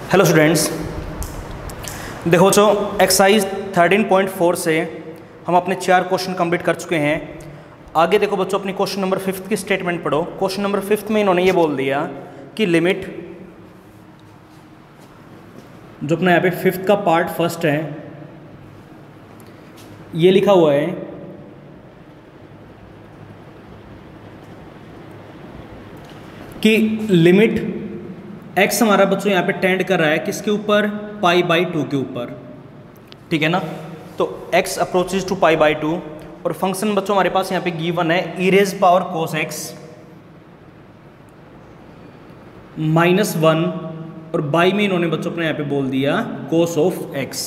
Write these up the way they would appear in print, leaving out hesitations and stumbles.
Hello students, देखो जो exercise 13.4 से हम अपने 4 क्वेश्चन कंप्लीट कर चुके हैं। आगे देखो बच्चों, अपनी क्वेश्चन नंबर 5 की स्टेटमेंट पढ़ो। क्वेश्चन नंबर 5 में इन्होंने ये बोल दिया कि लिमिट, जो अपना यहाँ पे 5th का पार्ट फर्स्ट है, ये लिखा हुआ है कि लिमिट x हमारा बच्चों यहाँ पे टेंड कर रहा है किसके ऊपर, π/2 के ऊपर, ठीक है ना। तो x अप्रोचेज टू π/2 और फंक्शन बच्चों हमारे पास यहाँ पे गिवन है e⁻ cos x -1 और बाई में इन्होंने बच्चों अपने यहाँ पे बोल दिया cos ऑफ x।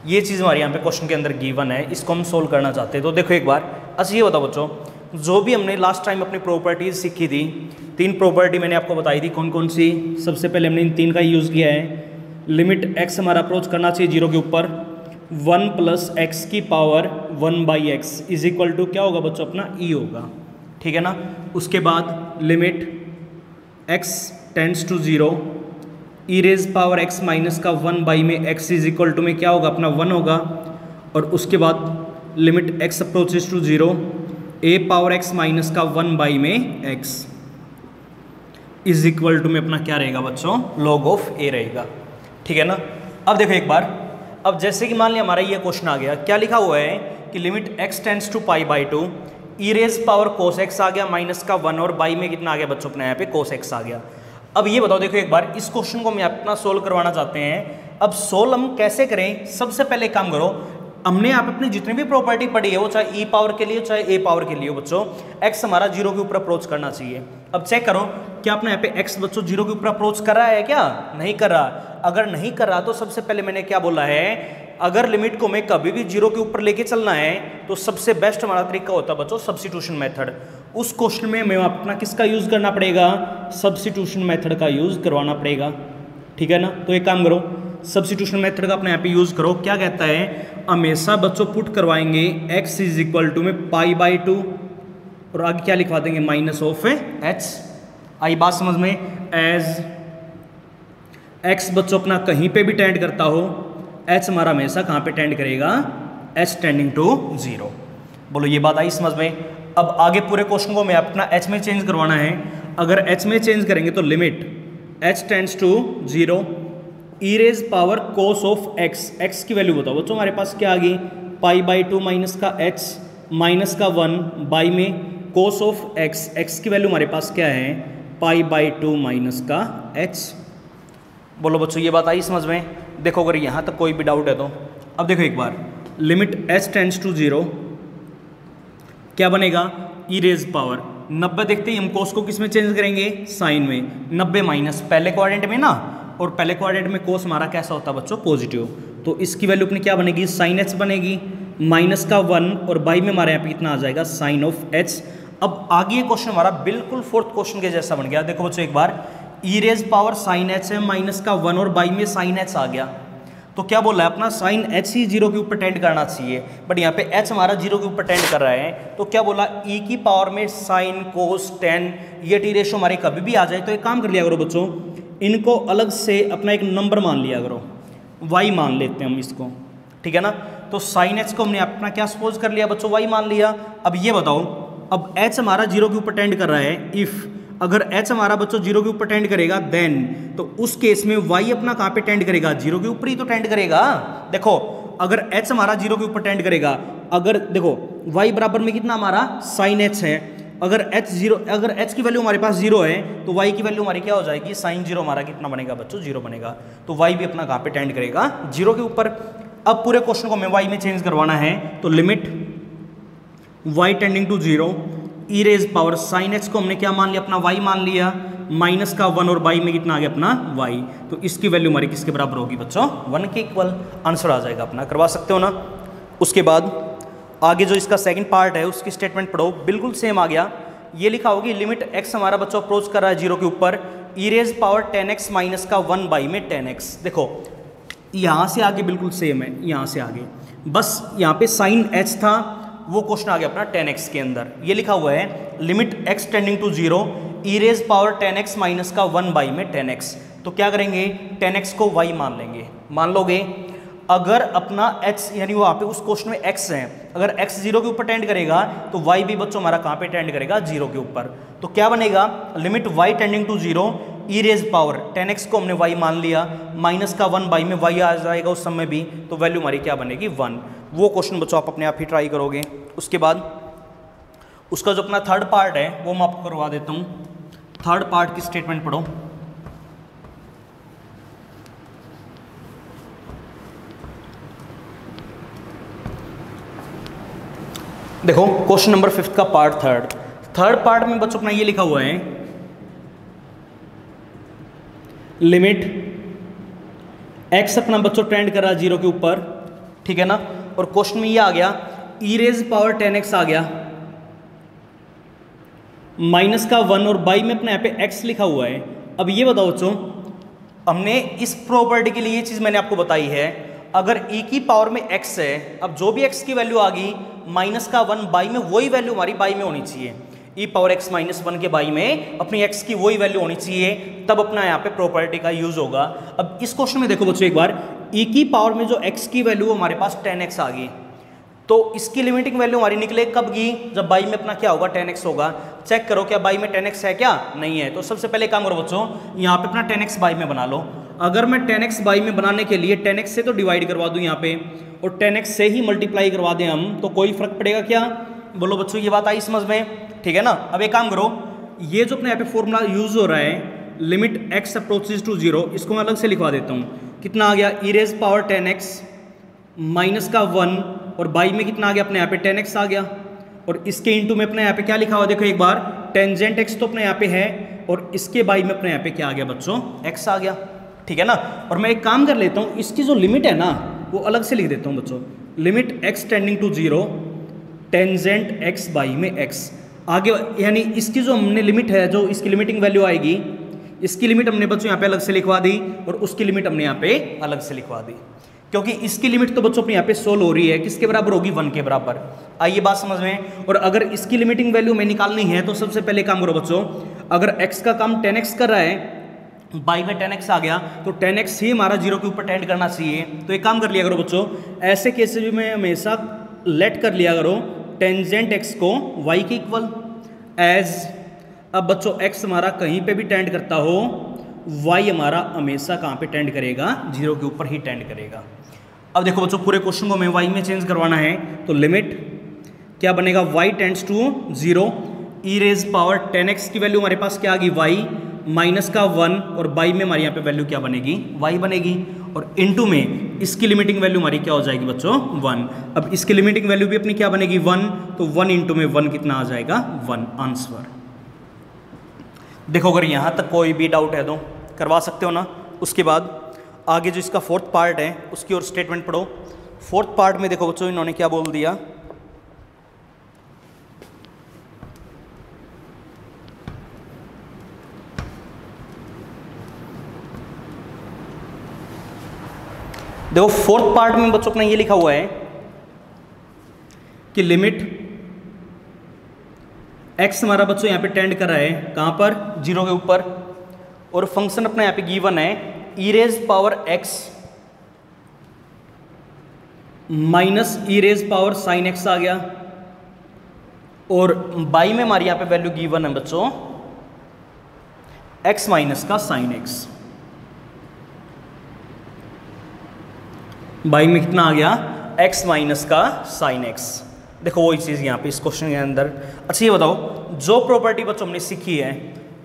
ये चीज़ हमारे यहाँ पे क्वेश्चन के अंदर गिवन है, इसको हम सोल्व करना चाहते हैं। तो देखो एक बार, अच्छा ये बताओ बच्चों, जो भी हमने लास्ट टाइम अपनी प्रॉपर्टीज सीखी थी, 3 प्रॉपर्टी मैंने आपको बताई थी, कौन कौन सी। सबसे पहले हमने इन 3 का यूज़ किया है। लिमिट x हमारा अप्रोच करना चाहिए 0 के ऊपर, 1 + x की power 1/x is equal to क्या होगा बच्चों, अपना e होगा, ठीक है ना। उसके बाद limit x tends to 0, e⁻x minus का 1 में x इज इक्वल टू में क्या होगा, अपना 1 होगा। और उसके बाद limit x approaches to 0, a⁻x minus का 1 में x इज इक्वल टू में अपना क्या रहेगा बच्चों, log ऑफ a रहेगा, ठीक है ना। अब देखो एक बार, अब जैसे कि मान लिया हमारा ये क्वेश्चन आ गया, क्या लिखा हुआ है कि limit x tends to π/2, e⁻cos x आ गया माइनस का 1 और बाई में कितना आ गया बच्चों, अपने यहाँ पे cos x आ गया। अब ये बताओ, देखो एक बार, इस क्वेश्चन को हम अपना सोल्व करवाना चाहते हैं। अब सोल्व हम कैसे करें, सबसे पहले काम करो, हमने यहाँ पे अपनी जितनी भी प्रॉपर्टी पढ़ी है, वो चाहे e पावर के लिए चाहे a पावर के लिए हो बच्चों, x हमारा 0 के ऊपर अप्रोच करना चाहिए। अब चेक करो, क्या अपने यहाँ पे x बच्चों 0 के ऊपर अप्रोच कर रहा है, क्या नहीं कर रहा। अगर नहीं कर रहा तो सबसे पहले मैंने क्या बोला है, अगर लिमिट को हमें कभी भी 0 के ऊपर लेके चलना है तो सबसे बेस्ट हमारा तरीका होता है बच्चों सब्स्टिट्यूशन मेथड। उस क्वेश्चन में हमें अपना किसका यूज करना पड़ेगा, सब्स्टिट्यूशन मेथड का यूज करवाना पड़ेगा, ठीक है ना। तो एक काम करो, सब्स्टिट्यूशन मेथड का अपने यहाँ पे यूज करो। क्या कहता है, हमेशा बच्चों पुट करवाएंगे x इज इक्वल टू में π/2 और आगे क्या लिखवा देंगे, माइनस ऑफ h। आई बात समझ में। एज x बच्चों अपना कहीं पे भी टेंड करता हो, h हमारा हमेशा कहाँ पे टेंड करेगा, h टेंडिंग टू 0। बोलो ये बात आई समझ में। अब आगे पूरे क्वेश्चन को हमें अपना h में चेंज करवाना है। अगर h में चेंज करेंगे तो limit h tends to 0, e⁻cos of x, x की वैल्यू बताओ बच्चों, हमारे पास क्या आ गई, π/2 माइनस का h माइनस का 1 बाई में cos ऑफ x, x की वैल्यू हमारे पास क्या है, π/2 माइनस का h। बोलो बच्चों ये बात आई समझ में। देखो अगर यहाँ तक कोई भी डाउट है तो अब देखो एक बार, लिमिट h टेंड्स टू 0 क्या बनेगा, e⁻, 90 देखते ही हम cos को किस में चेंज करेंगे, साइन में, 90 माइनस पहले क्वाड्रेंट में ना, और पहले क्वाड्रेंट में cos हमारा कैसा होता है बच्चों, पॉजिटिव। तो इसकी वैल्यू अपनी क्या बनेगी, sin h बनेगी, माइनस का 1 और बाई में हमारे यहाँ पे कितना आ जाएगा, sin ऑफ h। अब आगे ये क्वेश्चन हमारा बिल्कुल 4th क्वेश्चन के जैसा बन गया। देखो बच्चों एक बार, e⁻sin h है, माइनस का 1 और बाई में sin h आ गया। तो क्या बोला है अपना, sin h ही 0 के ऊपर टेंड करना चाहिए, बट यहाँ पे h हमारा 0 के ऊपर टेंड कर रहा है। तो क्या बोला, e की पावर में sin cos tan, ये टी रेशो हमारे कभी भी आ जाए तो एक काम कर लिया करो बच्चों, इनको अलग से अपना एक नंबर मान लिया करो, y मान लेते हैं हम इसको, ठीक है ना। तो sin h को हमने अपना क्या सपोज कर लिया बच्चों, y मान लिया। अब ये बताओ, अब h हमारा 0 के ऊपर टेंड कर रहा है, इफ़ अगर h हमारा बच्चों 0 के ऊपर टेंड करेगा देन, तो उस केस में y अपना कहाँ पे टेंड करेगा, 0 के ऊपर ही तो टेंड करेगा। देखो अगर h हमारा 0 के ऊपर टेंड करेगा, अगर देखो y बराबर में कितना हमारा sin h है, अगर h की वैल्यू हमारे पास 0 है तो y की वैल्यू हमारी क्या हो जाएगी, sin 0 हमारा कितना बनेगा बच्चों, 0 बनेगा। तो y भी अपना कहाँ पे टेंड करेगा, 0 के ऊपर। अब पूरे क्वेश्चन को हमें y में चेंज करवाना है, तो limit y tending to 0, e⁻sin h को हमने क्या मान लिया, अपना y मान लिया, माइनस का 1 और बाई में कितना आ गया, अपना y। तो इसकी वैल्यू हमारी किसके बराबर होगी बच्चों, 1 के इक्वल। आंसर आ जाएगा अपना, करवा सकते हो ना। उसके बाद आगे जो इसका सेकंड पार्ट है उसकी स्टेटमेंट पढ़ो, बिल्कुल सेम आ गया। ये लिखा होगी लिमिट x हमारा बच्चों अप्रोच कर रहा है 0 के ऊपर, e⁻tan x माइनस का 1 बाई में tan x। देखो यहाँ से आगे बिल्कुल सेम है, यहाँ से आगे बस यहाँ पे sin h था, वो क्वेश्चन आ गया अपना tan x के अंदर। ये लिखा हुआ है limit x tending to 0, e⁻tan x minus का 1 बाई में tan x। तो क्या करेंगे, टेन एक्स को वाई मान लेंगे। मान लोगे अगर अपना x यानी वहाँ पे उस क्वेश्चन में x है, अगर x 0 के ऊपर टेंड करेगा तो y भी बच्चों हमारा कहाँ पे टेंड करेगा, 0 के ऊपर। तो क्या बनेगा, limit y tending to 0 e raise power 10x को हमने y मान लिया, माइनस का 1 बाई में y आ जाएगा उस समय भी, तो वैल्यू हमारी क्या बनेगी 1। वो क्वेश्चन बच्चों आप अपने आप ही ट्राई करोगे। उसके बाद उसका जो अपना थर्ड पार्ट है वो मैं आपको करवा देता हूँ। थर्ड पार्ट की स्टेटमेंट पढ़ो। देखो क्वेश्चन नंबर 5 का पार्ट थर्ड पार्ट में बच्चों अपना ये लिखा हुआ है, लिमिट x अपना बच्चों ट्रेंड कर रहा है 0 के ऊपर, ठीक है ना। और क्वेश्चन में ये आ गया ई रेज पावर 10x आ गया, माइनस का 1 और बाई में अपने यहाँ पे x लिखा हुआ है। अब ये बताओ बच्चों, हमने इस प्रॉपर्टी के लिए ये चीज मैंने आपको बताई है, अगर e की पावर में x है, अब जो भी x की वैल्यू आ गई माइनस का 1 बाई में वही वैल्यू हमारी बाई में होनी चाहिए। e पावर x माइनस 1 के बाई में अपनी x की वही वैल्यू होनी चाहिए, तब अपना यहाँ पे प्रॉपर्टी का यूज होगा। अब इस क्वेश्चन में देखो बच्चों एक बार, e की पावर में जो x की वैल्यू हमारे पास 10x आ गई, तो इसकी लिमिटिंग वैल्यू हमारी निकले कब की, जब बाई में अपना क्या होगा 10x होगा। चेक करो क्या बाई में 10x है क्या, नहीं है। तो सबसे पहले काम करो बच्चों, यहाँ पे अपना 10x बाई में बना लो। अगर मैं 10x बाई में बनाने के लिए 10x से तो डिवाइड करवा दूं यहाँ पे, और 10x से ही मल्टीप्लाई करवा दें हम, तो कोई फर्क पड़ेगा क्या, बोलो बच्चों ये बात आई समझ में, ठीक है ना। अब एक काम करो, ये जो अपने यहाँ पे फॉर्मूला यूज हो रहा है लिमिट x अप्रोचेज टू 0, इसको मैं अलग से लिखवा देता हूँ। कितना आ गया, ई रेज पावर 10x माइनस का 1 और बाई में कितना आ गया, अपने यहाँ पे 10x आ गया, और इसके इंटू में अपने यहाँ पे क्या लिखा हुआ देखो एक बार, टेंजेंट x तो अपने यहाँ पे है, और इसके बाई में अपने यहाँ पे क्या आ गया बच्चों, x आ गया, ठीक है ना। और मैं एक काम कर लेता हूँ, इसकी जो लिमिट है ना वो अलग से लिख देता हूँ बच्चों, limit x tending to 0 tangent x by में x आगे, यानी इसकी जो हमने लिमिट है, जो इसकी लिमिटिंग वैल्यू आएगी, इसकी लिमिट हमने बच्चों यहाँ पे अलग से लिखवा दी, और उसकी लिमिट हमने यहाँ पे अलग से लिखवा दी, क्योंकि इसकी लिमिट तो बच्चों अपने यहाँ पे सोल्व हो रही है, किसके बराबर होगी, 1 के बराबर। आइए बात समझ में। और अगर इसकी लिमिटिंग वैल्यू में निकालनी है तो सबसे पहले काम करो बच्चों, अगर x का काम 10x कर रहा है, बाई में 10x आ गया, तो 10x ही हमारा 0 के ऊपर टेंड करना चाहिए। तो एक काम कर लिया करो बच्चों, ऐसे केसेस में हमेशा लेट कर लिया करो टेंजेंट x को y के इक्वल एज, अब बच्चों x हमारा कहीं पे भी टेंड करता हो, y हमारा हमेशा कहाँ पे टेंड करेगा, 0 के ऊपर ही टेंड करेगा। अब देखो बच्चों पूरे क्वेश्चन को हमें y में चेंज करवाना है, तो लिमिट क्या बनेगा, y tends to 0 e raise power 10x की वैल्यू हमारे पास क्या आ गई, y माइनस का 1 और बाई में हमारी यहाँ पे वैल्यू क्या बनेगी, y बनेगी, और इनटू में इसकी लिमिटिंग वैल्यू हमारी क्या हो जाएगी बच्चों, 1। अब इसकी लिमिटिंग वैल्यू भी अपनी क्या बनेगी, 1, तो 1 इंटू में 1 कितना आ जाएगा, 1 आंसर। देखो अगर यहाँ तक कोई भी डाउट है तो करवा सकते हो ना। उसके बाद आगे जो इसका फोर्थ पार्ट है उसकी और स्टेटमेंट पढ़ो। फोर्थ पार्ट में देखो बच्चों इन्होंने क्या बोल दिया, देखो फोर्थ पार्ट में बच्चों अपना ये लिखा हुआ है कि लिमिट x हमारा बच्चों यहाँ पे टेंड कर रहा है कहाँ पर, 0 के ऊपर, और फंक्शन अपना यहाँ पे गिवन है ई रेज पावर x माइनस ई रेज पावर साइन x आ गया, और बाई में हमारी यहाँ पे वैल्यू गिवन है बच्चों x माइनस का साइन x, बाई में कितना आ गया, x माइनस का साइन x। देखो वही चीज़ यहाँ पे इस क्वेश्चन के अंदर। अच्छा ये बताओ, जो प्रॉपर्टी बच्चों हमने सीखी है,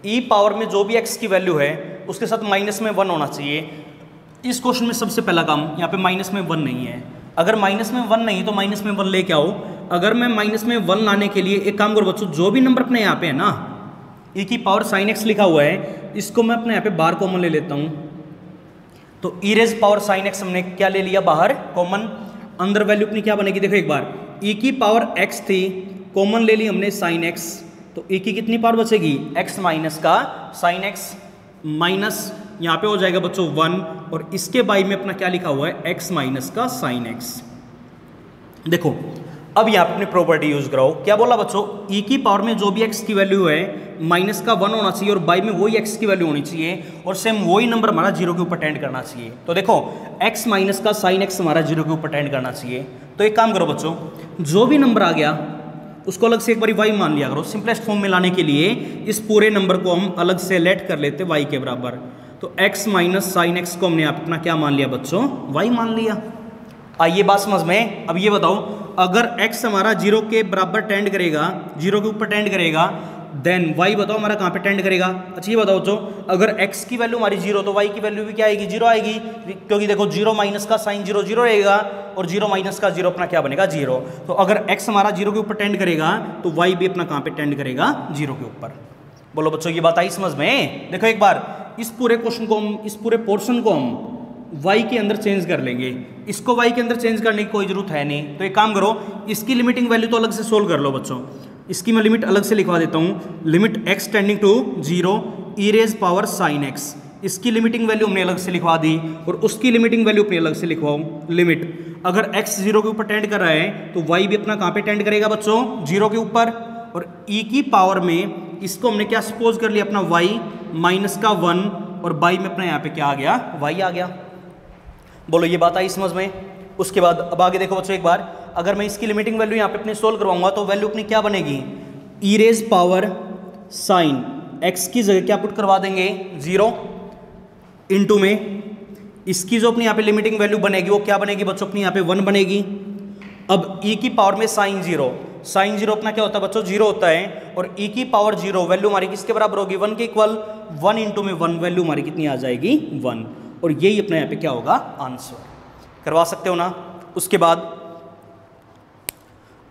e पावर में जो भी x की वैल्यू है उसके साथ माइनस में 1 होना चाहिए। इस क्वेश्चन में सबसे पहला काम, यहाँ पे माइनस में 1 नहीं है, अगर माइनस में 1 नहीं तो माइनस में 1 लेके आओ। अगर मैं माइनस में 1 लाने के लिए एक काम करो बच्चों, जो भी नंबर अपने यहाँ पे है ना, e की पावर साइन x लिखा हुआ है, इसको मैं अपने यहाँ पे बाहर कॉमन ले लेता हूँ, तो ई रेज पावर साइन x हमने क्या ले लिया बाहर कॉमन, अंदर वैल्यू अपनी क्या बनेगी, देखो एक बार, e की पावर x थी, कॉमन ले ली हमने साइन x, तो e की कितनी पावर बचेगी, x माइनस का साइन x, माइनस यहाँ पे हो जाएगा बच्चों 1, और इसके बाई में अपना क्या लिखा हुआ है, x माइनस का साइन x। देखो अब यहाँ पे अपनी प्रॉपर्टी यूज कराओ, क्या बोला बच्चों, e की पावर में जो भी x की वैल्यू है माइनस का 1 होना चाहिए और बाई में वही x की वैल्यू होनी चाहिए और सेम वही नंबर हमारा 0 के ऊपर टेंड करना चाहिए। तो देखो x माइनस का साइन x हमारा 0 के ऊपर टेंड करना चाहिए। तो एक काम करो बच्चों, जो भी नंबर आ गया उसको अलग से एक बार y मान लिया करो। सिंपलेस्ट फॉर्म में लाने के लिए इस पूरे नंबर को हम अलग से लेट कर लेते y के बराबर। तो x माइनस साइन x को हमने अपना क्या मान लिया बच्चों, y मान लिया। आइए बात समझ में। अब ये बताओ, अगर x हमारा 0 के बराबर टेंड करेगा, 0 के ऊपर टेंड करेगा, देन y बताओ हमारा कहाँ पे टेंड करेगा। अच्छा ये बताओ बच्चों, अगर x की वैल्यू हमारी 0 तो y की वैल्यू भी क्या आएगी, 0 आएगी, क्योंकि देखो 0 माइनस का साइन 0 0 रहेगा और 0 माइनस का 0 अपना क्या बनेगा, 0। तो अगर x हमारा 0 के ऊपर टेंड करेगा तो y भी अपना कहाँ पे टेंड करेगा, 0 के ऊपर। बोलो बच्चों ये बात आई समझ में। देखो एक बार इस पूरे क्वेश्चन को हम, इस पूरे पोर्शन को हम y के अंदर चेंज कर लेंगे। इसको y के अंदर चेंज करने की कोई जरूरत है नहीं। तो एक काम करो, इसकी लिमिटिंग वैल्यू तो अलग से सोल्व कर लो बच्चों। इसकी मैं लिमिट अलग से लिखवा देता हूँ, limit x tending to 0 e raise power sine x। इसकी लिमिटिंग वैल्यू हमने अलग से लिखवा दी और उसकी लिमिटिंग वैल्यू अपनी अलग से लिखवाऊँ। लिमिट अगर x 0 के ऊपर टेंड कर रहा है तो y भी अपना कहाँ पे टेंड करेगा बच्चों, 0 के ऊपर। और e की पावर में इसको हमने क्या सपोज कर लिया, अपना y माइनस का 1 और बाई में अपना यहाँ पे क्या आ गया, y आ गया। बोलो ये बात आई समझ में। उसके बाद अब आगे देखो बच्चों एक बार, अगर मैं इसकी लिमिटिंग वैल्यू यहाँ पे अपनी सोल्व करवाऊंगा तो वैल्यू अपनी क्या बनेगी, ई रेज पावर साइन x की जगह क्या पुट करवा देंगे, 0 इंटू में इसकी जो अपनी यहाँ पे लिमिटिंग वैल्यू बनेगी वो क्या बनेगी बच्चों, अपनी यहाँ पे 1 बनेगी। अब e की पावर में साइन 0, साइन 0 अपना क्या होता है बच्चों, 0 होता है। और e की पावर 0 वैल्यू हमारी किसके बराबर होगी, 1 के इक्वल। 1 इंटू में 1 वैल्यू हमारी कितनी आ जाएगी, 1। और यही अपने यहाँ पे क्या होगा, आंसर। करवा सकते हो ना। उसके बाद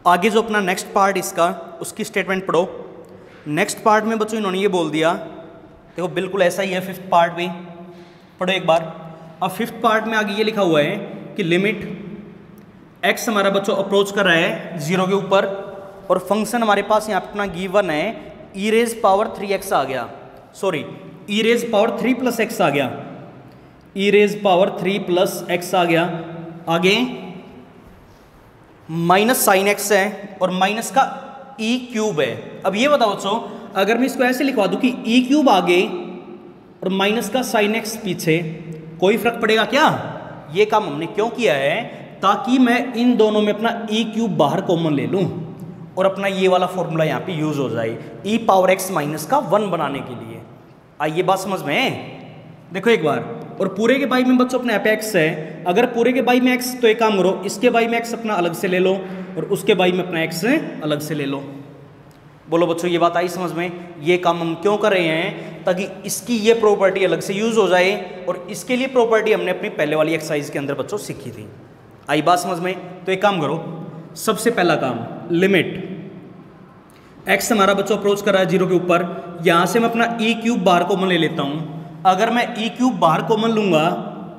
आगे जो अपना नेक्स्ट पार्ट इसका, उसकी स्टेटमेंट पढ़ो। नेक्स्ट पार्ट में बच्चों इन्होंने ये बोल दिया, देखो बिल्कुल ऐसा ही है फिफ्थ पार्ट भी, पढ़ो एक बार। अब फिफ्थ पार्ट में आगे ये लिखा हुआ है कि लिमिट x हमारा बच्चों अप्रोच कर रहा है 0 के ऊपर और फंक्शन हमारे पास यहाँ पे अपना गिवन है e रेज पावर 3x आ गया, sorry e raise power 3 plus x आ गया, e raise power 3 plus x आ गया। आगे माइनस साइन x है और माइनस का e क्यूब है। अब ये बताओ बच्चों, अगर मैं इसको ऐसे लिखवा दूं कि e क्यूब आगे और माइनस का साइन x पीछे, कोई फर्क पड़ेगा क्या? ये काम हमने क्यों किया है, ताकि मैं इन दोनों में अपना e क्यूब बाहर कॉमन ले लूं और अपना ये वाला फॉर्मूला यहाँ पे यूज हो जाए e पावर x माइनस का 1 बनाने के लिए। आइए बात समझ में। देखो एक बार, और पूरे के बाई में बच्चों अपने यहाँ पे x है, अगर पूरे के बाई में x, तो एक काम करो इसके बाई में x अपना अलग से ले लो और उसके बाई में अपना x अलग से ले लो। बोलो बच्चों ये बात आई समझ में। ये काम हम क्यों कर रहे हैं, ताकि इसकी ये प्रॉपर्टी अलग से यूज हो जाए और इसके लिए प्रॉपर्टी हमने अपनी पहले वाली एक्सरसाइज के अंदर बच्चों सीखी थी। आई बात समझ में। तो एक काम करो, सबसे पहला काम, लिमिट x हमारा बच्चों अप्रोच कर रहा है 0 के ऊपर, यहां से मैं अपना e क्यूब बाहर कॉमन ले लेता हूं। अगर मैं e क्यूब बाहर कॉमन लूंगा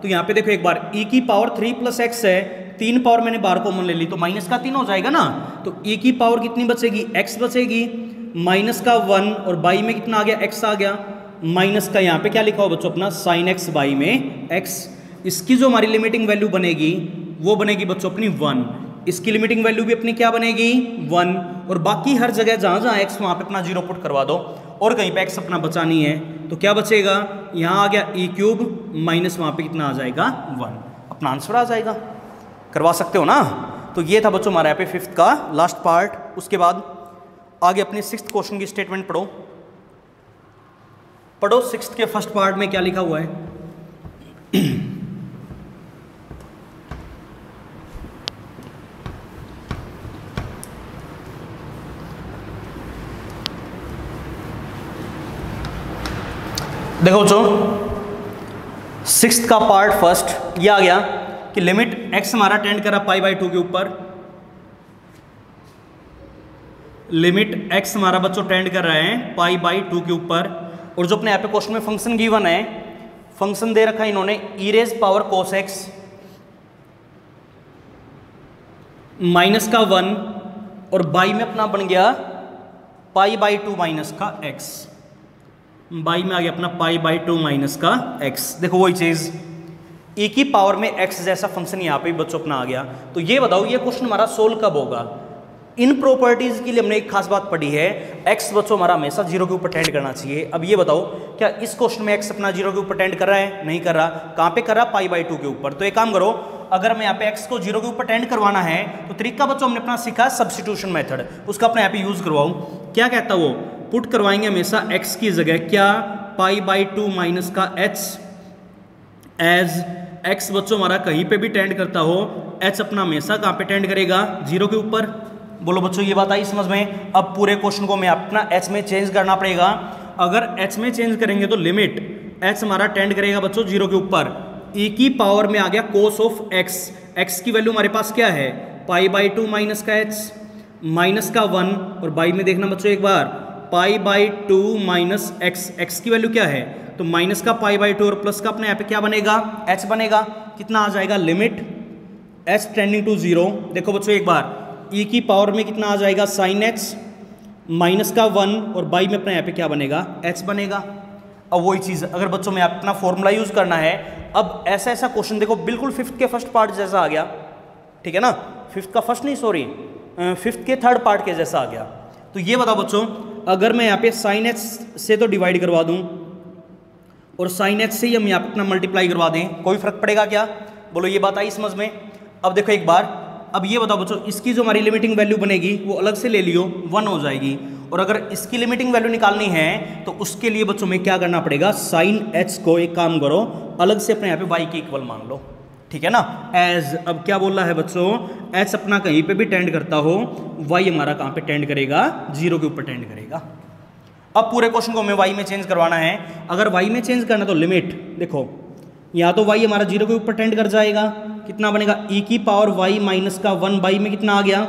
तो यहाँ पे देखो एक बार, e की पावर 3 प्लस x है, 3 पावर मैंने बाहर कॉमन ले ली तो माइनस का 3 हो जाएगा ना। तो e की पावर कितनी बचेगी, x बचेगी, माइनस का 1 और बाई में कितना आ गया, x आ गया, माइनस का यहाँ पे क्या लिखा हो बच्चों अपना साइन x बाई में x। इसकी जो हमारी लिमिटिंग वैल्यू बनेगी वो बनेगी बच्चों अपनी 1, इसकी लिमिटिंग वैल्यू भी अपनी क्या बनेगी 1, और बाकी हर जगह जहाँ जहाँ x वहाँ पे अपना 0 पुट करवा दो और कहीं पे x अपना बचा नहीं है तो क्या बचेगा, यहाँ आ गया e क्यूब माइनस वहाँ पे कितना आ जाएगा 1, अपना आंसर आ जाएगा। करवा सकते हो ना। तो ये था बच्चों हमारे यहाँ पे फिफ्थ का लास्ट पार्ट। उसके बाद आगे अपने सिक्स्थ क्वेश्चन की स्टेटमेंट पढ़ो। पढ़ो सिक्स्थ के फर्स्ट पार्ट में क्या लिखा हुआ है। देखो बच्चों सिक्स्थ का पार्ट फर्स्ट ये आ गया कि लिमिट x हमारा टेंड कर रहा π/2 के ऊपर, लिमिट x हमारा बच्चों टेंड कर रहा है π/2 के ऊपर, और जो अपने यहाँ पे क्वेश्चन में फंक्शन गिवन है, फंक्शन दे रखा है इन्होंने e raise power cos x minus का 1 और बाई में अपना बन गया π/2 माइनस का x, बाई में आ गया अपना π/2 माइनस का x। देखो वही चीज e की पावर में x जैसा फंक्शन यहाँ पे बच्चों अपना आ गया। तो ये बताओ ये क्वेश्चन हमारा सोल्व कब होगा, इन प्रॉपर्टीज के लिए हमने एक खास बात पढ़ी है, एक्स बच्चों हमारा हमेशा जीरो के ऊपर टेंड करना चाहिए। अब ये बताओ क्या इस क्वेश्चन में एक्स अपना जीरो के ऊपर टेंड कर रहा है? नहीं कर रहा। कहाँ पे कर रहा? π/2 के ऊपर। तो एक काम करो, अगर मैं यहाँ पे एक्स को जीरो के ऊपर टेंड करवाना है तो तरीका बच्चों हमने अपना सीखा सब्स्टिट्यूशन मेथड, उसका अपने यहाँ पे यूज करवाऊं। क्या कहता वो, पुट करवाएंगे हमेशा एक्स की जगह क्या π/2 माइनस का एच, एज एक्स बच्चों हमारा कहीं पे भी टेंड करता हो, एच अपना हमेशा कहाँ पे टेंड करेगा? जीरो के ऊपर। बोलो बच्चों ये बात आई समझ में? अब पूरे क्वेश्चन को मैं अपना एच में चेंज करना पड़ेगा। अगर एच में चेंज करेंगे तो लिमिट एच हमारा टेंड करेगा बच्चों जीरो के ऊपर, e की पावर में आ गया cos ऑफ x, x की वैल्यू हमारे पास क्या है? π/2 माइनस का h माइनस का 1, और बाई में देखना बच्चों एक बार, π/2 माइनस x, x की वैल्यू क्या है? तो माइनस का π/2 और प्लस का अपने यहाँ पे क्या बनेगा? h बनेगा। कितना आ जाएगा? Limit h tending to zero. देखो बच्चों एक बार, e की पावर में कितना आ जाएगा? sin h माइनस का 1, और बाई में अपने यहाँ पे क्या बनेगा? h बनेगा। अब वही चीज़ अगर बच्चों में अपना फॉर्मूला यूज करना है, अब ऐसा क्वेश्चन देखो बिल्कुल फिफ्थ के फर्स्ट पार्ट जैसा आ गया, ठीक है ना? फिफ्थ का फर्स्ट नहीं, सॉरी फिफ्थ के थर्ड पार्ट के जैसा आ गया। तो ये बताओ बच्चों, अगर मैं यहाँ पे sin h से तो डिवाइड करवा दूं और sin h से ही हम यहाँ पे अपना मल्टीप्लाई करवा दें, कोई फर्क पड़ेगा क्या? बोलो ये बात आई समझ में? अब देखो एक बार, अब ये बताओ बच्चों, इसकी जो हमारी लिमिटिंग वैल्यू बनेगी वो अलग से ले लियो, 1 हो जाएगी। और अगर इसकी लिमिटिंग वैल्यू निकालनी है तो उसके लिए बच्चों में क्या करना पड़ेगा? sin h को एक काम करो अलग से अपने यहाँ पे y के इक्वल मान लो, ठीक है ना? एज अब क्या बोल रहा है बच्चों, h अपना कहीं पे भी टेंड करता हो, y हमारा कहाँ पे टेंड करेगा? जीरो के ऊपर टेंड करेगा। अब पूरे क्वेश्चन को हमें y में चेंज करवाना है। अगर y में चेंज करना तो लिमिट देखो, या तो y हमारा जीरो के ऊपर टेंड कर जाएगा, कितना बनेगा? e की पावर y माइनस का 1 बाई में कितना आ गया?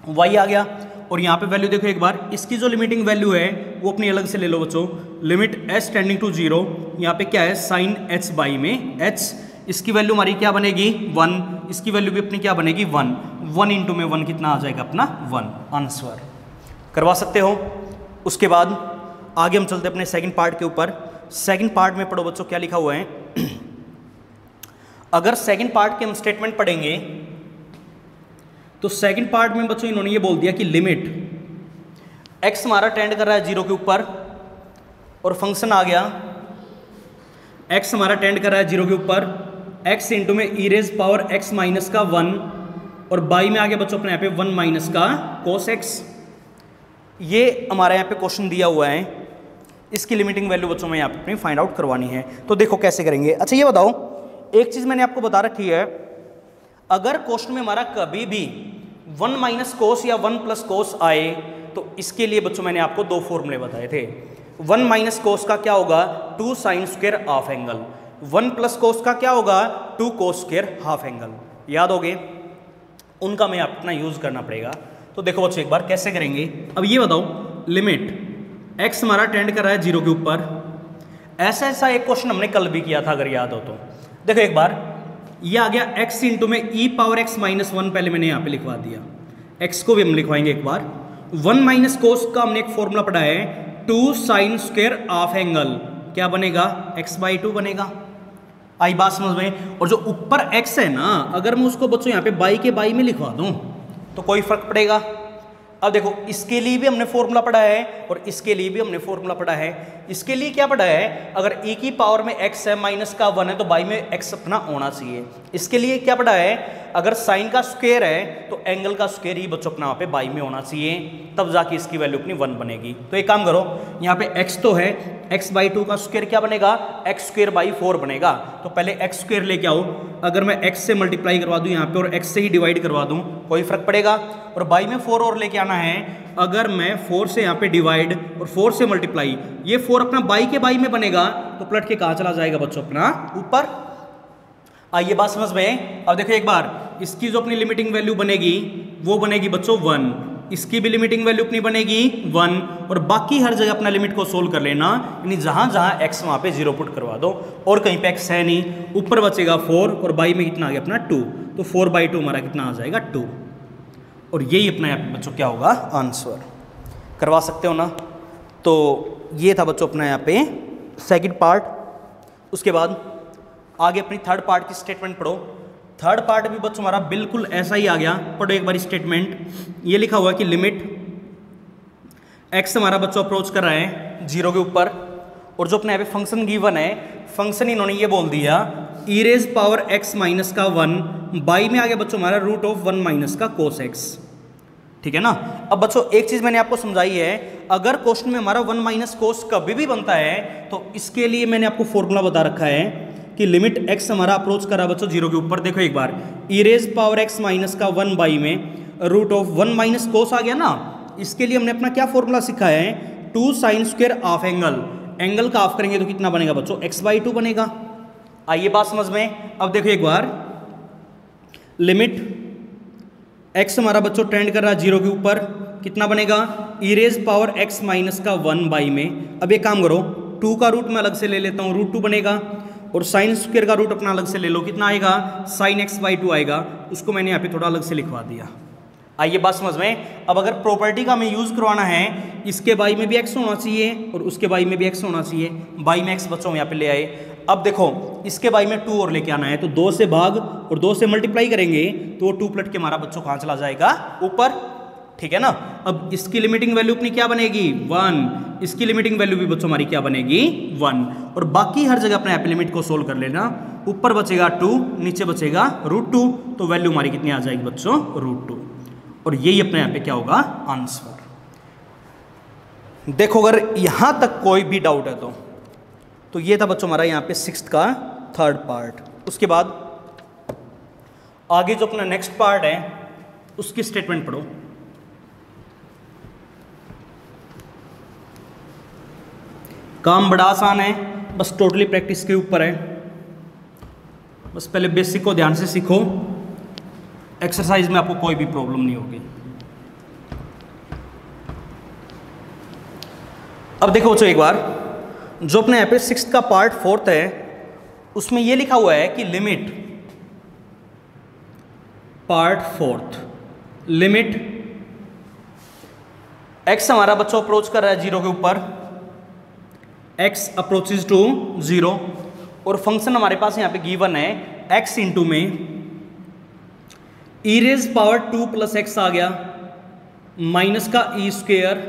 y आ गया। और यहाँ पे वैल्यू देखो एक बार, इसकी जो लिमिटिंग वैल्यू है वो अपनी अलग से ले लो बच्चों, limit h tending to zero. यहाँ पे क्या है? sin h बाई में h, इसकी वैल्यू हमारी क्या बनेगी? 1, इसकी वैल्यू भी अपनी क्या बनेगी? 1 इंटू में 1 कितना आ जाएगा अपना? 1। आंसर करवा सकते हो। उसके बाद आगे हम चलते अपने सेकंड पार्ट के ऊपर। सेकंड पार्ट में पढ़ो बच्चों क्या लिखा हुआ है। अगर सेकंड पार्ट के हम स्टेटमेंट पढ़ेंगे तो सेकंड पार्ट में बच्चों इन्होंने ये बोल दिया कि लिमिट x हमारा टेंड कर रहा है जीरो के ऊपर, और फंक्शन आ गया x हमारा टेंड कर रहा है जीरो के ऊपर, x इंटू में e raise power x minus का 1, और बाई में आ गया बच्चों अपने यहाँ पे 1 माइनस का cos x। ये हमारे यहाँ पे क्वेश्चन दिया हुआ है, इसकी लिमिटिंग वैल्यू बच्चों में यहाँ पे अपनी फाइंड आउट करवानी है। तो देखो कैसे करेंगे। अच्छा ये बताओ, एक चीज़ मैंने आपको बता रखी है, अगर क्वेश्चन में हमारा कभी भी 1 माइनस कोस या 1 प्लस कोस आए तो इसके लिए बच्चों मैंने आपको 2 फॉर्मूले बताए थे। 1 माइनस कोस का क्या होगा? 2 sine square half angle. 1 plus cos का क्या होगा? 2 कोस स्क्वायर हाफ एंगल। याद हो गए? उनका मैं अपना यूज करना पड़ेगा। तो देखो बच्चों एक बार कैसे करेंगे। अब ये बताओ, लिमिट x हमारा टेंड कर रहा है जीरो के ऊपर। ऐसा एक क्वेश्चन हमने कल भी किया था अगर याद हो तो। देखो एक बार, ये आ गया x इंटू में e पावर x माइनस 1, पहले मैंने यहाँ पे लिखवा दिया, x को भी हम लिखवाएंगे एक बार। 1 माइनस कोस का हमने एक फॉर्मूला पढ़ा है, 2 साइन स्क्वायर हाफ एंगल, क्या बनेगा? x/2 बनेगा। आई बात समझ में? और जो ऊपर x है ना, अगर मैं उसको बच्चों यहाँ पे बाई के बाई में लिखवा दूँ तो कोई फर्क पड़ेगा? अब देखो, इसके लिए भी हमने फॉर्मूला पढ़ा है और इसके लिए भी हमने फॉर्मूला पढ़ा है। इसके लिए क्या पढ़ा है? अगर e की पावर में x है माइनस का 1 है तो बाई में x अपना होना चाहिए। इसके लिए क्या पढ़ा है? अगर साइन का स्क्वायर है तो एंगल का स्क्वायर ही बच्चों अपना वहाँ पे बाई में होना चाहिए, तब जाके इसकी वैल्यू अपनी 1 बनेगी। तो एक काम करो, यहाँ पे x तो है, x/2 का स्क्वायर क्या बनेगा? x²/4 बनेगा। तो पहले x² लेके आओ, अगर मैं x से मल्टीप्लाई करवा दूँ यहाँ पे और x से ही डिवाइड करवा दूँ, कोई फर्क पड़ेगा? और बाई में 4 और लेके आना है, अगर मैं 4 से यहाँ पे डिवाइड और 4 से मल्टीप्लाई, ये 4 अपना बाई के बाई में बनेगा तो पलट के कहाँ चला जाएगा बच्चों? अपना ऊपर। आइए बात समझ में। अब देखो एक बार, इसकी जो अपनी लिमिटिंग वैल्यू बनेगी वो बनेगी बच्चों 1, इसकी भी लिमिटिंग वैल्यू अपनी बनेगी 1, और बाकी हर जगह अपना लिमिट को सोल्व कर लेना, यानी जहाँ जहाँ x वहाँ पे 0 पुट करवा दो, और कहीं पे x है नहीं, ऊपर बचेगा 4 और बाई में कितना आ गया अपना 2, तो 4/2 हमारा कितना आ जाएगा? 2। और यही अपना यहाँ पे बच्चों क्या होगा? आंसर। करवा सकते हो ना? तो ये था बच्चों अपना यहाँ पे सेकंड पार्ट। उसके बाद आगे अपनी थर्ड पार्ट की स्टेटमेंट पढ़ो। थर्ड पार्ट भी बच्चों हमारा बिल्कुल ऐसा ही आ गया। पढ़ो एक बार स्टेटमेंट, ये लिखा हुआ है कि लिमिट एक्स हमारा बच्चों अप्रोच कर रहा है 0 के ऊपर, और जो अपने यहाँ पे फंक्शन गिवन है, फंक्शन इन्होंने ये बोल दिया ई रेज पावर एक्स माइनस का 1 बाई में आ गया बच्चों हमारा रूट ऑफ 1 माइनस का कोस एक्स। ठीक है ना। अब बच्चों एक चीज मैंने आपको समझाई है, अगर क्वेश्चन में हमारा 1 माइनस कोस कभी भी बनता है तो इसके लिए मैंने आपको फॉर्मूला बता रखा है कि लिमिट एक्स हमारा अप्रोच करा बच्चों 0 के ऊपर। देखो एक बार, ई रेज पावर एक्स माइनस का 1 बाई में रूट ऑफ 1 माइनस कोस आ गया ना। इसके लिए हमने अपना क्या फॉर्मूला सीखा है, 2 sine square of angle. Angle का ऑफ करेंगे तो कितना बनेगा बच्चों, x/2 बनेगा। आइए बात समझ में। अब देखो एक बार, लिमिट x हमारा बच्चों टेंड कर रहा है 0 के ऊपर, कितना बनेगा, ई रेज पावर x माइनस का 1 बाई में। अब एक काम करो, 2 का रूट मैं अलग से ले लेता हूँ, रूट 2 बनेगा, और साइन स्क्वायर का रूट अपना अलग से ले लो, कितना आएगा, साइन x/2 आएगा। उसको मैंने यहाँ पे थोड़ा अलग से लिखवा दिया। आइए बात समझ में। अब अगर प्रॉपर्टी का हमें यूज करवाना है, इसके बाई में भी x होना चाहिए और उसके बाई में भी x होना चाहिए। बाई में x बच्चों यहाँ पे ले आए। अब देखो इसके बाई में 2 और लेके आना है, तो 2 से भाग और 2 से मल्टीप्लाई करेंगे तो 2 पलट के हमारा बच्चों कहाँ चला जाएगा, ऊपर। ठीक है ना। अब इसकी लिमिटिंग वैल्यू अपनी क्या बनेगी, 1। इसकी लिमिटिंग वैल्यू भी बच्चों हमारी क्या बनेगी, 1। और बाकी हर जगह अपने यहाँ पे लिमिट को सोल्व कर लेना। ऊपर बचेगा 2, नीचे बचेगा √2, तो वैल्यू हमारी कितनी आ जाएगी बच्चों, √2। और यही अपने यहाँ पे क्या होगा, आंसर। देखो अगर यहां तक कोई भी डाउट है तो ये था बच्चों हमारा यहाँ पे 6th का थर्ड पार्ट। उसके बाद आगे जो अपना नेक्स्ट पार्ट है उसकी स्टेटमेंट पढ़ो। काम बड़ा आसान है, बस टोटली प्रैक्टिस के ऊपर है। बस पहले बेसिक को ध्यान से सीखो, एक्सरसाइज में आपको कोई भी प्रॉब्लम नहीं होगी। अब देखो बच्चों एक बार, जो अपने यहाँ पे 6th का पार्ट 4th है उसमें ये लिखा हुआ है कि limit part 4th, limit x हमारा बच्चों अप्रोच कर रहा है 0 के ऊपर, x अप्रोचेज टू 0, और फंक्शन हमारे पास यहाँ पे गिवन है x इंटू में ई रेज पावर 2 प्लस एक्स आ गया, माइनस का ई स्क्वेयर,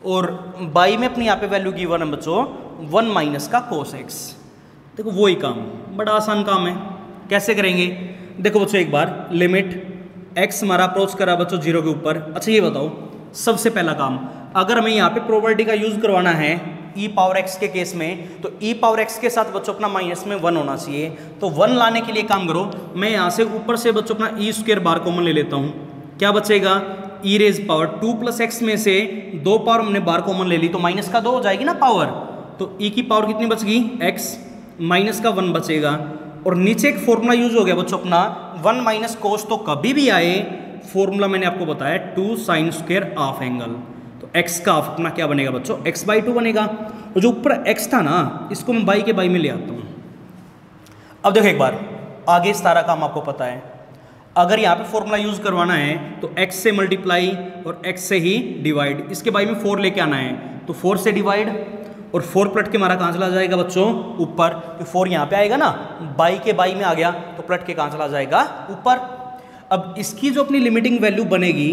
और बाई में अपनी यहाँ पे वैल्यू गिवन है बच्चों 1 माइनस का कोस एक्स। देखो वही काम, बड़ा आसान काम है। कैसे करेंगे, देखो बच्चों एक बार, लिमिट x हमारा अप्रोच करा बच्चों 0 के ऊपर। अच्छा ये बताओ, सबसे पहला काम, अगर हमें यहाँ पे प्रॉपर्टी का यूज करवाना है e पावर x के केस में, तो e पावर x के साथ बच्चों अपना माइनस में 1 होना चाहिए। तो 1 लाने के लिए काम करो, मैं यहाँ से ऊपर से बच्चों अपना ई स्क्वायर बार कॉमन ले लेता हूँ। क्या बचेगा, ई रेज पावर 2 प्लस एक्स में से 2 पावर हमने बार कॉमन ले ली तो माइनस का 2 हो जाएगी ना पावर, तो ई की पावर कितनी बच गई, x, माइनस का 1 बचेगा। और नीचे एक फॉर्मूला यूज हो गया बच्चों अपना 1 माइनस कोस, तो कभी भी आए फॉर्मूला मैंने आपको बताया 2 साइन स्क्वायर ऑफ एंगल, तो x का ऑफ अपना क्या बनेगा बच्चों, x/2 बनेगा। और जो ऊपर x था ना, इसको मैं बाई के बाई में ले आता हूँ। अब देखो एक बार, आगे सारा काम आपको पता है। अगर यहाँ पे फॉर्मूला यूज करवाना है तो x से मल्टीप्लाई और x से ही डिवाइड, इसके बाई में 4 लेके आना है तो 4 से डिवाइड, और 4 पलट के हमारा कहाँ चला जाएगा बच्चों, ऊपर। तो 4 यहाँ पे आएगा ना, बाई के बाई में आ गया तो पलट के कहाँ चला जाएगा, ऊपर। अब इसकी जो अपनी लिमिटिंग वैल्यू बनेगी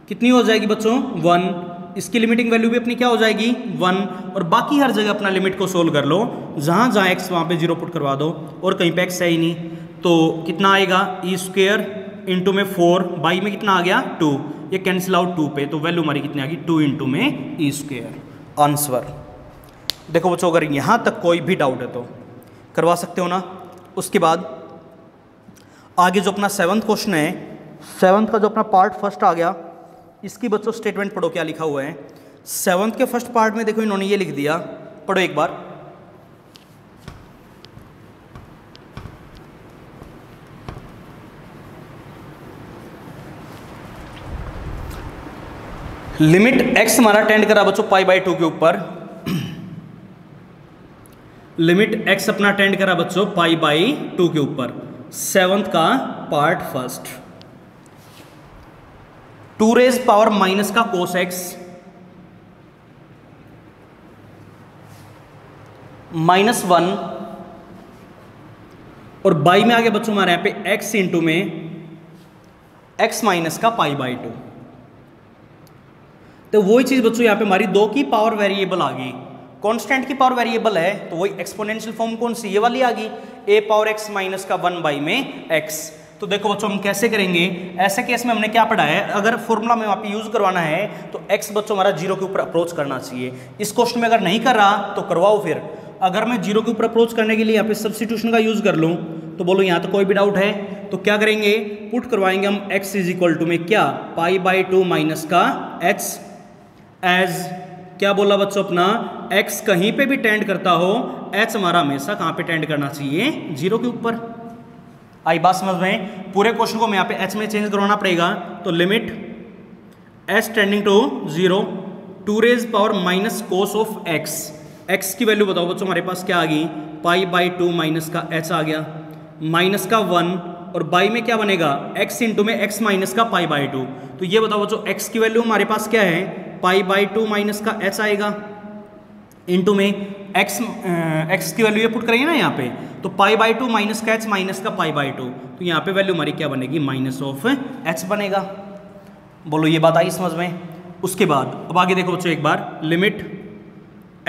कितनी हो जाएगी बच्चों, 1। इसकी लिमिटिंग वैल्यू भी अपनी क्या हो जाएगी, 1। और बाकी हर जगह अपना लिमिट को सोल्व कर लो, जहाँ जहाँ x वहाँ पे 0 पुट करवा दो, और कहीं पे x है ही नहीं, तो कितना आएगा, ई स्क्वेयर इंटू में 4, बाई में कितना आ गया 2, ये कैंसिल आउट 2 पे, तो वैल्यू हमारी कितनी आ गई 2 इंटू में ई स्क्वेयर, आंसर। देखो बच्चों अगर यहाँ तक कोई भी डाउट है तो करवा सकते हो ना। उसके बाद आगे जो अपना 7th क्वेश्चन है, 7th का जो अपना पार्ट फर्स्ट आ गया, इसकी बच्चों स्टेटमेंट पढ़ो क्या लिखा हुआ है। 7th के फर्स्ट पार्ट में देखो इन्होंने ये लिख दिया, पढ़ो एक बार, लिमिट x हमारा टेंड करा बच्चों π/2 के ऊपर, लिमिट x अपना टेंड करा बच्चों π/2 के ऊपर। 7th का part first, 2 raise power minus का कोस x -1 और बाई में आ गया बच्चों हमारे यहाँ पे x इंटू में x माइनस का पाई बाई 2। तो वही चीज बच्चों यहाँ पे हमारी 2 की पावर वेरिएबल आ गई, कांस्टेंट की पावर वेरिएबल है तो वही एक्सपोनेंशियल फॉर्म कौन सी, ये वाली आ गई, a पावर x माइनस का 1 बाई में x। तो देखो बच्चों हम कैसे करेंगे, ऐसे केस में हमने क्या पढ़ा है, अगर फॉर्मूला में वहाँ पे यूज करवाना है तो x बच्चों हमारा 0 के ऊपर अप्रोच करना चाहिए। इस क्वेश्चन में अगर नहीं कर रहा तो करवाओ फिर। अगर मैं 0 के ऊपर अप्रोच करने के लिए यहाँ पे सब्स्टिट्यूशन का यूज कर लूँ तो बोलो यहाँ तो कोई भी डाउट है, तो क्या करेंगे, पुट करवाएंगे हम x इज इक्वल टू में क्या, पाई बाई 2 माइनस का h एज क्या बोला बच्चों अपना, x कहीं पे भी टेंड करता हो, h हमारा हमेशा कहाँ पे टेंड करना चाहिए, 0 के ऊपर। आई बात समझ में, पूरे क्वेश्चन को मैं यहाँ पे h में चेंज करवाना पड़ेगा, तो limit h tending to 0 2 raise power minus cos of x की वैल्यू बताओ बच्चों हमारे पास क्या आ गई, पाई बाई 2 माइनस का h आ गया, माइनस का 1 और बाई में क्या बनेगा, x इंटू में x माइनस का पाई बाई 2। तो ये बताओ बच्चों x की वैल्यू हमारे पास क्या है, पाई बाई 2 माइनस का h आएगा, इंटू में x की वैल्यू ये पुट करेंगे ना यहाँ पे, तो पाई बाई 2 माइनस का h माइनस का पाई बाई 2, तो यहाँ पे वैल्यू हमारी क्या बनेगी, माइनस ऑफ h बनेगा। बोलो ये बात आई समझ में। उसके बाद अब आगे देखो बच्चों एक बार, लिमिट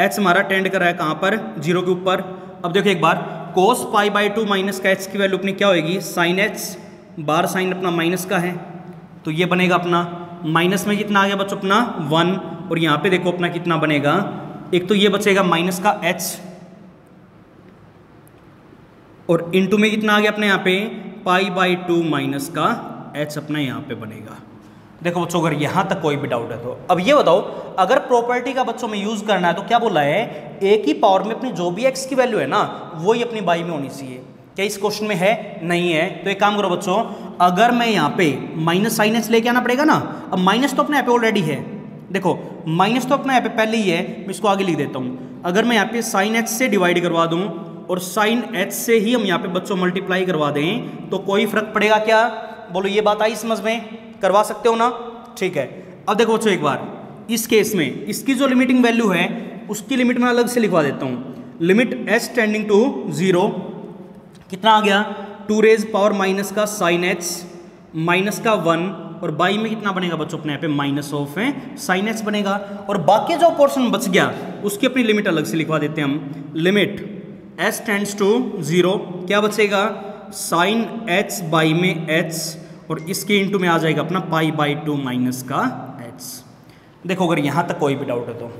h हमारा टेंड कर रहा है कहाँ पर, 0 के ऊपर। अब देखो एक बार, कोस पाई बाई 2 माइनस का h की वैल्यू अपनी क्या होगी, साइन h, बार साइन अपना माइनस का है, तो ये बनेगा अपना माइनस में कितना आ गया बच्चों अपना 1, और यहाँ पे देखो अपना कितना बनेगा, एक तो ये बचेगा माइनस का h और इनटू में कितना आ गया अपने यहाँ पे पाई बाई 2 माइनस का h अपना यहाँ पे बनेगा। देखो बच्चों अगर यहाँ तक कोई भी डाउट है तो अब ये बताओ, अगर प्रॉपर्टी का बच्चों में यूज करना है तो क्या बोला है, a की पावर में अपनी जो भी x की वैल्यू है ना वही अपनी बाई में होनी चाहिए। क्या इस क्वेश्चन में है, नहीं है, तो एक काम करो बच्चों, अगर मैं यहाँ पे माइनस साइन h लेके आना पड़ेगा ना, अब माइनस तो अपने यहाँ पे ऑलरेडी है, देखो माइनस तो अपना यहाँ पे पहले ही है, मैं इसको आगे लिख देता हूँ। अगर मैं यहाँ पे साइन h से डिवाइड करवा दूँ और साइन h से ही हम यहाँ पे बच्चों मल्टीप्लाई करवा दें तो कोई फर्क पड़ेगा क्या, बोलो ये बात आई समझ में, करवा सकते हो ना, ठीक है। अब देखो बच्चों एक बार इस केस में इसकी जो लिमिटिंग वैल्यू है उसकी लिमिट मैं अलग से लिखवा देता हूँ, लिमिट h टेंडिंग टू 0 कितना आ गया, 2 रेज पावर माइनस का साइन h माइनस का 1 और बाई में कितना बनेगा बच्चों अपने यहाँ पे माइनस ऑफ है साइन h बनेगा, और बाकी जो पोर्शन बच गया उसकी अपनी लिमिट अलग से लिखवा देते हैं हम, लिमिट h टेंड्स टू 0 क्या बचेगा, साइन h बाई में h और इसके इंटू में आ जाएगा अपना पाई बाई 2 माइनस का h। देखो अगर यहाँ तक कोई भी डाउट है तो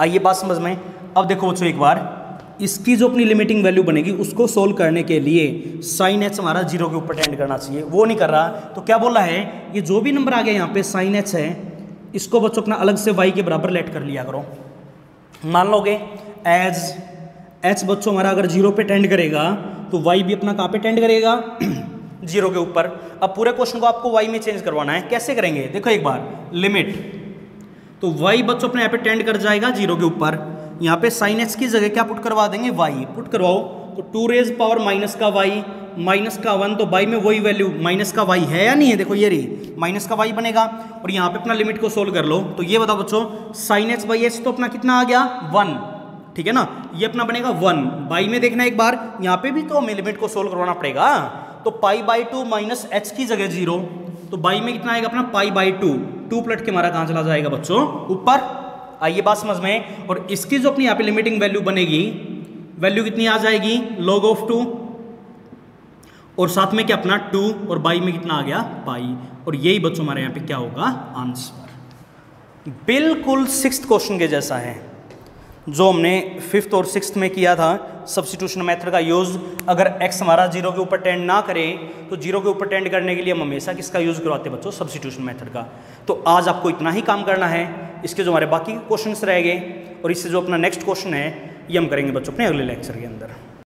आइए बात समझ में। अब देखो बच्चों एक बार इसकी जो अपनी लिमिटिंग वैल्यू बनेगी उसको सोल्व करने के लिए साइन h हमारा 0 के ऊपर टेंड करना चाहिए, वो नहीं कर रहा, तो क्या बोला है, ये जो भी नंबर आ गया यहाँ पे साइन h है इसको बच्चों अपना अलग से y के बराबर लेट कर लिया करो। मान लोगे एज h बच्चों हमारा अगर 0 पे टेंड करेगा तो y भी अपना कहाँ पे टेंड करेगा 0 के ऊपर। अब पूरे क्वेश्चन को आपको y में चेंज करवाना है, कैसे करेंगे, देखो एक बार लिमिट, तो y बच्चों अपने यहाँ पे टेंड कर जाएगा 0 के ऊपर, यहाँ पे साइन h की जगह क्या पुट करवा देंगे, y पुट करवाओ, तो 2 रेज पावर माइनस का y माइनस का 1, तो y में वही वैल्यू माइनस का y है या नहीं है, देखो ये रही माइनस का y बनेगा, और यहाँ पे अपना लिमिट को सोल्व कर लो, तो ये बताओ बच्चों साइन h बाई h तो अपना कितना आ गया 1, ठीक है ना, ये अपना बनेगा 1, बाई में देखना एक बार, यहाँ पे भी तो हमें लिमिट को सोल्व करवाना पड़ेगा, तो पाई बाई 2 माइनस h की जगह 0, तो बाई में कितना आएगा अपना पाई बाई 2 पलट के हमारा कहाँ चला जाएगा बच्चों ऊपर। आइए बात समझ में, और इसकी जो अपनी यहाँ पे लिमिटिंग वैल्यू बनेगी, वैल्यू कितनी आ जाएगी log ऑफ 2, और साथ में क्या अपना 2 और बाई में कितना आ गया पाई, और यही बच्चों हमारे यहाँ पे क्या होगा आंसर। बिल्कुल 6th क्वेश्चन के जैसा है जो हमने 5th और 6th में किया था, सब्स्टिट्यूशन मेथड का यूज़। अगर x हमारा 0 के ऊपर टेंड ना करे तो 0 के ऊपर टेंड करने के लिए हम हमेशा किसका यूज़ करवाते हैं बच्चों, सब्स्टिट्यूशन मेथड का। तो आज आपको इतना ही काम करना है, इसके जो हमारे बाकी क्वेश्चंस रह गए और इससे जो अपना नेक्स्ट क्वेश्चन है ये हम करेंगे बच्चों अपने अगले लेक्चर के अंदर।